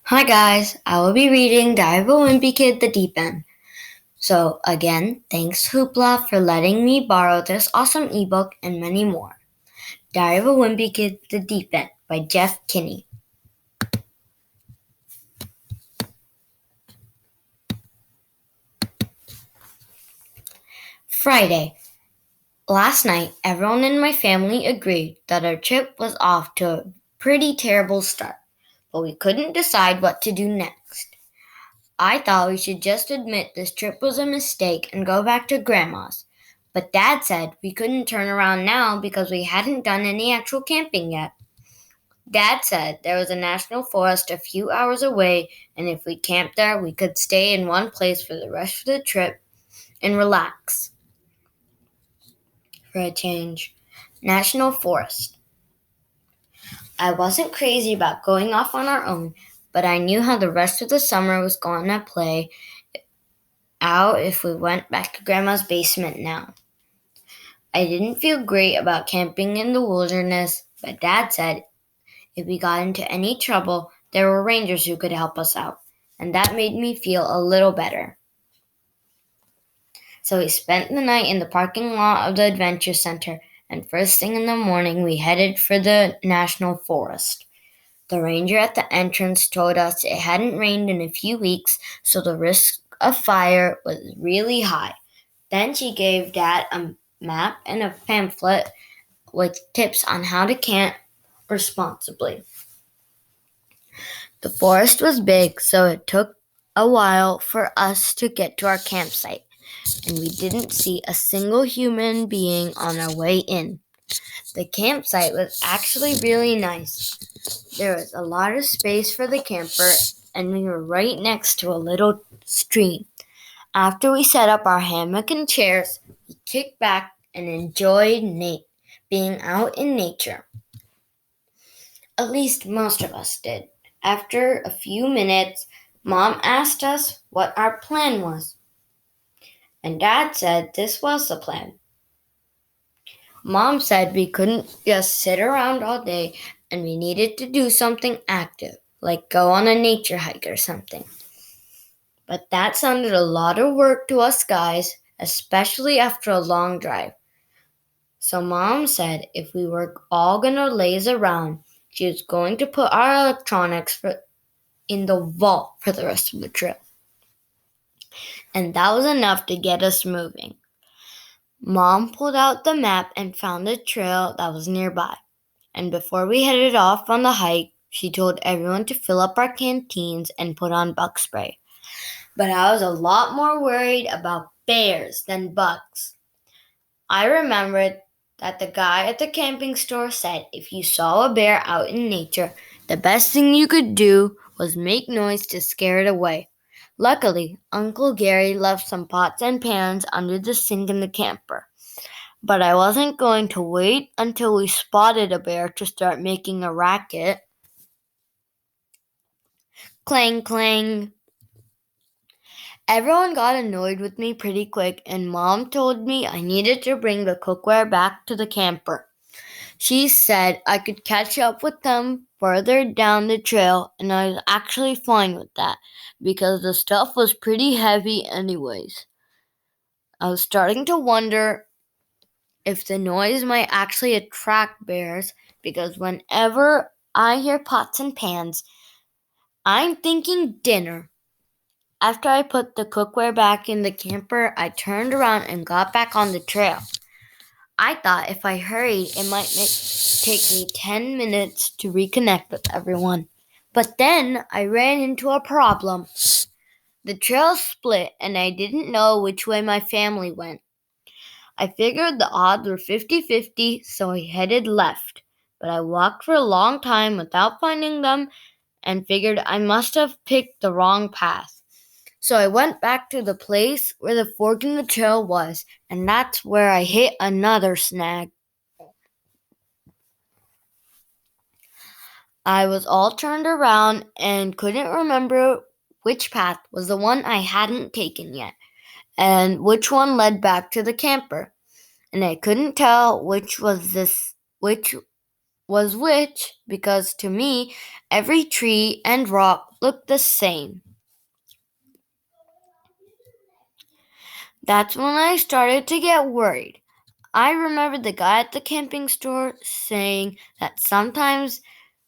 Hi guys, I will be reading Diary of a Wimpy Kid, The Deep End. So again, thanks Hoopla for letting me borrow this awesome ebook and many more. Diary of a Wimpy Kid, The Deep End by Jeff Kinney. Friday. Last night, everyone in my family agreed that our trip was off to a pretty terrible start, but we couldn't decide what to do next. I thought we should just admit this trip was a mistake and go back to Grandma's. But Dad said we couldn't turn around now because we hadn't done any actual camping yet. Dad said there was a national forest a few hours away, and if we camped there, we could stay in one place for the rest of the trip and relax. For a change. National Forest. I wasn't crazy about going off on our own, but I knew how the rest of the summer was going to play out if we went back to Grandma's basement now. I didn't feel great about camping in the wilderness, but Dad said if we got into any trouble, there were rangers who could help us out, and that made me feel a little better. So we spent the night in the parking lot of the Adventure Center, and first thing in the morning we headed for the National Forest. The ranger at the entrance told us it hadn't rained in a few weeks, so the risk of fire was really high. Then she gave Dad a map and a pamphlet with tips on how to camp responsibly. The forest was big, so it took a while for us to get to our campsite, and we didn't see a single human being on our way in. The campsite was actually really nice. There was a lot of space for the camper, and we were right next to a little stream. After we set up our hammock and chairs, we kicked back and enjoyed being out in nature. At least most of us did. After a few minutes, Mom asked us what our plan was, and Dad said this was the plan. Mom said we couldn't just sit around all day and we needed to do something active, like go on a nature hike or something. But that sounded a lot of work to us guys, especially after a long drive. So Mom said if we were all gonna laze around, she was going to put our electronics in the vault for the rest of the trip. And that was enough to get us moving. Mom pulled out the map and found a trail that was nearby. And before we headed off on the hike, she told everyone to fill up our canteens and put on bug spray. But I was a lot more worried about bears than bugs. I remembered that the guy at the camping store said if you saw a bear out in nature, the best thing you could do was make noise to scare it away. Luckily, Uncle Gary left some pots and pans under the sink in the camper. But I wasn't going to wait until we spotted a bear to start making a racket. Clang, clang. Everyone got annoyed with me pretty quick, and Mom told me I needed to bring the cookware back to the camper. She said I could catch up with them further down the trail, and I was actually fine with that because the stuff was pretty heavy anyways. I was starting to wonder if the noise might actually attract bears because whenever I hear pots and pans, I'm thinking dinner. After I put the cookware back in the camper, I turned around and got back on the trail. I thought if I hurried, it might take me 10 minutes to reconnect with everyone. But then I ran into a problem. The trail split and I didn't know which way my family went. I figured the odds were 50-50, so I headed left. But I walked for a long time without finding them and figured I must have picked the wrong path. So I went back to the place where the fork in the trail was, and that's where I hit another snag. I was all turned around and couldn't remember which path was the one I hadn't taken yet, and which one led back to the camper. And I couldn't tell which was which because to me, every tree and rock look the same. That's when I started to get worried. I remember the guy at the camping store saying that sometimes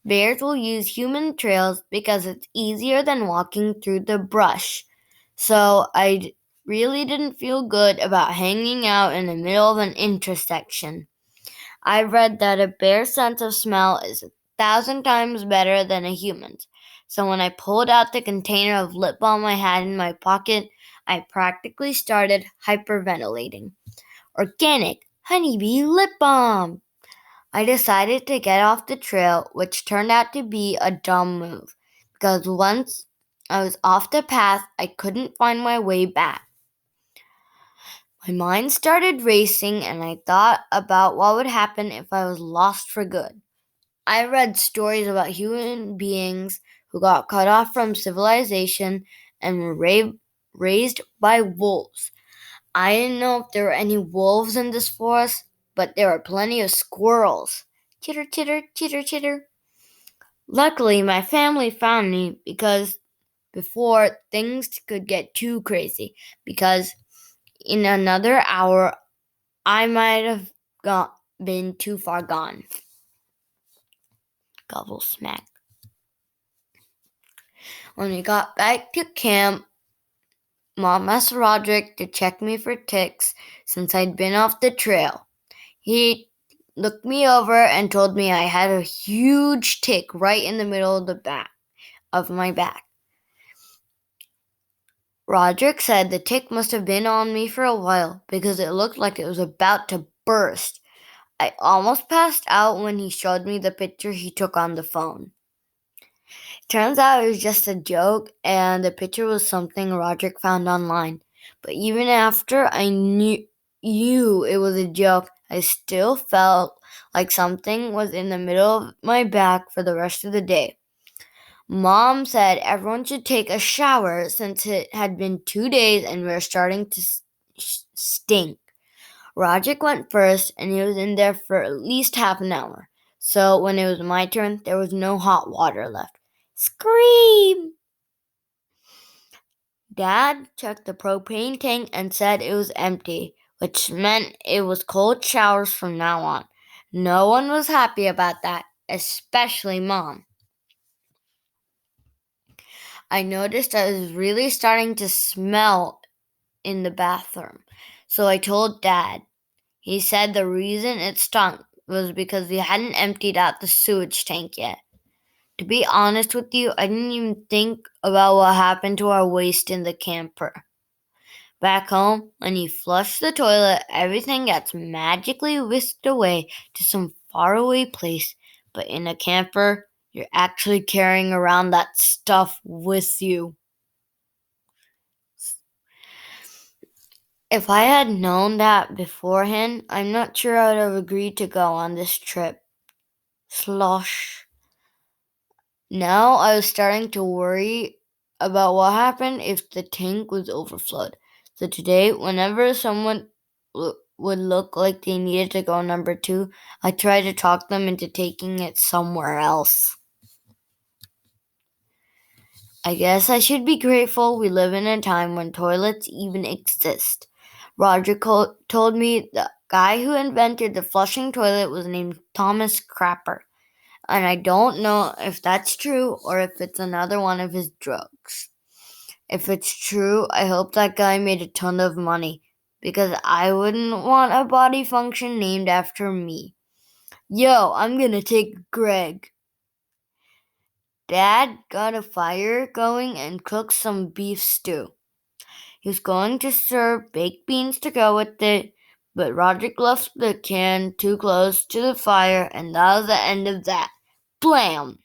bears will use human trails because it's easier than walking through the brush. So I really didn't feel good about hanging out in the middle of an intersection. I read that a bear's sense of smell is 1,000 times better than a human's. So when I pulled out the container of lip balm I had in my pocket, I practically started hyperventilating. Organic honeybee lip balm! I decided to get off the trail, which turned out to be a dumb move, because once I was off the path, I couldn't find my way back. My mind started racing, and I thought about what would happen if I was lost for good. I read stories about human beings who got cut off from civilization and were raised by wolves. I didn't know if there were any wolves in this forest, but there were plenty of squirrels. Chitter, chitter, chitter, chitter. Luckily, my family found me because before things could get too crazy, because in another hour I might have been too far gone. Gobble smack. When we got back to camp, Mom asked Roderick to check me for ticks since I'd been off the trail. He looked me over and told me I had a huge tick right in the middle of the back of my back. Roderick said the tick must have been on me for a while because it looked like it was about to burst. I almost passed out when he showed me the picture he took on the phone. Turns out it was just a joke, and the picture was something Roderick found online. But even after I knew it was a joke, I still felt like something was in the middle of my back for the rest of the day. Mom said everyone should take a shower since it had been 2 days and we were starting to stink. Roderick went first, and he was in there for at least half an hour. So when it was my turn, there was no hot water left. Scream! Dad checked the propane tank and said it was empty, which meant it was cold showers from now on. No one was happy about that, especially Mom. I noticed I was really starting to smell in the bathroom, so I told Dad. He said the reason it stunk was because we hadn't emptied out the sewage tank yet. To be honest with you, I didn't even think about what happened to our waste in the camper. Back home, when you flush the toilet, everything gets magically whisked away to some faraway place. But in a camper, you're actually carrying around that stuff with you. If I had known that beforehand, I'm not sure I would have agreed to go on this trip. Slosh. Now I was starting to worry about what happened if the tank was overflowed. So today, whenever someone would look like they needed to go number 2, I tried to talk them into taking it somewhere else. I guess I should be grateful we live in a time when toilets even exist. Roger told me the guy who invented the flushing toilet was named Thomas Crapper. And I don't know if that's true or if it's another one of his drugs. If it's true, I hope that guy made a ton of money, because I wouldn't want a body function named after me. Yo, I'm gonna take Greg. Dad got a fire going and cooked some beef stew. He was going to serve baked beans to go with it, but Roderick left the can too close to the fire, and that was the end of that. Blam!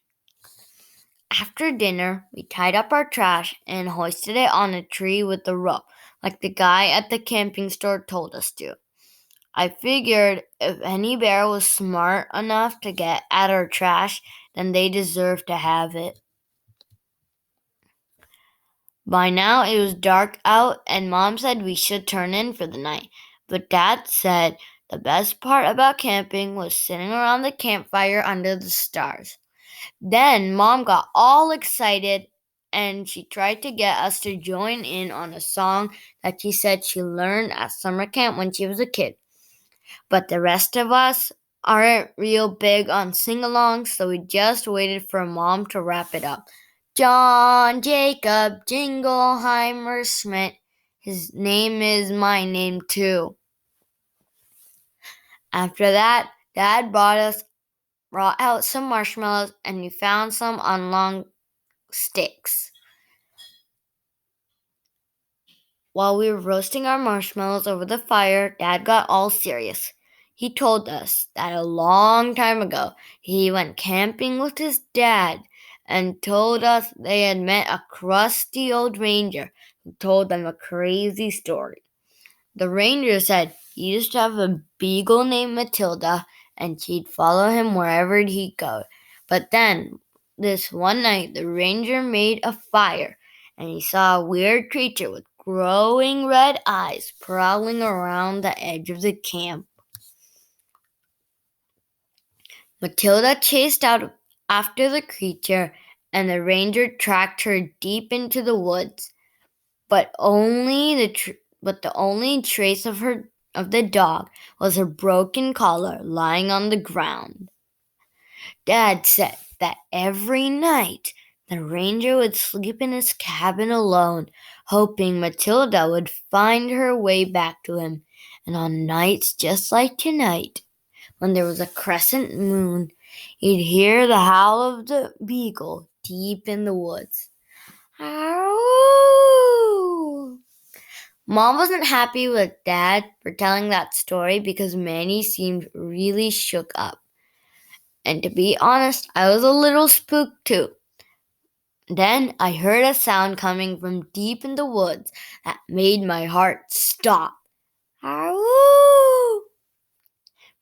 After dinner, we tied up our trash and hoisted it on a tree with a rope, like the guy at the camping store told us to. I figured if any bear was smart enough to get at our trash, then they deserved to have it. By now it was dark out, and Mom said we should turn in for the night. But Dad said the best part about camping was sitting around the campfire under the stars. Then Mom got all excited and she tried to get us to join in on a song that she said she learned at summer camp when she was a kid. But the rest of us aren't real big on sing-alongs, so we just waited for Mom to wrap it up. John Jacob Jingleheimer Schmidt. His name is my name too. After that, Dad brought out some marshmallows, and we found some on long sticks. While we were roasting our marshmallows over the fire, Dad got all serious. He told us that a long time ago he went camping with his dad and told us they had met a crusty old ranger who told them a crazy story. The ranger said he used to have a beagle named Matilda and she'd follow him wherever he'd go. But then, this one night, the ranger made a fire and he saw a weird creature with glowing red eyes prowling around the edge of the camp. Matilda chased out after the creature and the ranger tracked her deep into the woods. But the only trace of the dog was her broken collar lying on the ground. Dad said that every night the ranger would sleep in his cabin alone, hoping Matilda would find her way back to him. And on nights just like tonight, when there was a crescent moon, he'd hear the howl of the beagle deep in the woods. Ow! Mom wasn't happy with Dad for telling that story because Manny seemed really shook up. And to be honest, I was a little spooked too. Then I heard a sound coming from deep in the woods that made my heart stop. Ow!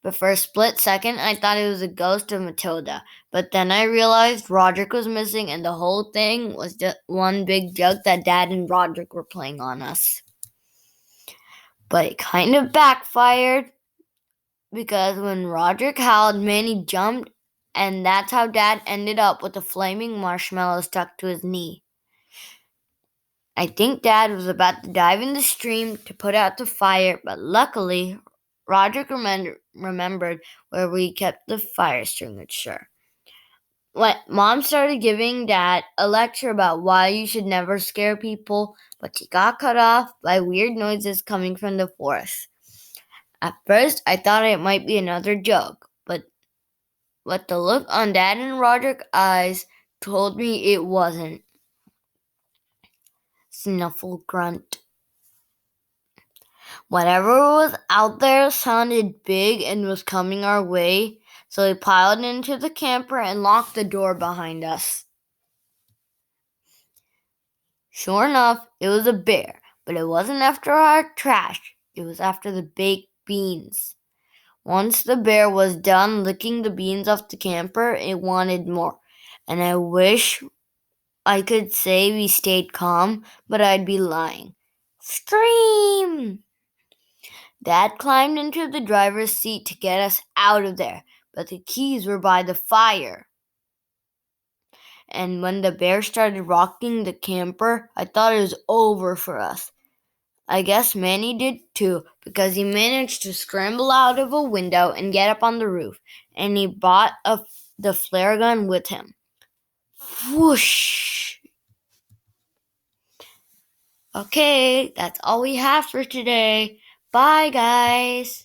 But for a split second, I thought it was a ghost of Matilda. But then I realized Roderick was missing and the whole thing was just one big joke that Dad and Roderick were playing on us. But it kind of backfired because when Roderick howled, Manny jumped, and that's how Dad ended up with a flaming marshmallow stuck to his knee. I think Dad was about to dive in the stream to put out the fire, but luckily, Roderick remembered where we kept the fire extinguisher. When Mom started giving Dad a lecture about why you should never scare people, but she got cut off by weird noises coming from the forest. At first, I thought it might be another joke, but the look on Dad and Roderick's eyes told me it wasn't. Snuffle grunt. Whatever was out there sounded big and was coming our way, so we piled into the camper and locked the door behind us. Sure enough, it was a bear, but it wasn't after our trash. It was after the baked beans. Once the bear was done licking the beans off the camper, it wanted more. And I wish I could say we stayed calm, but I'd be lying. Scream! Dad climbed into the driver's seat to get us out of there, but the keys were by the fire. And when the bear started rocking the camper, I thought it was over for us. I guess Manny did too, because he managed to scramble out of a window and get up on the roof, and he brought the flare gun with him. Whoosh! Okay, that's all we have for today. Bye, guys.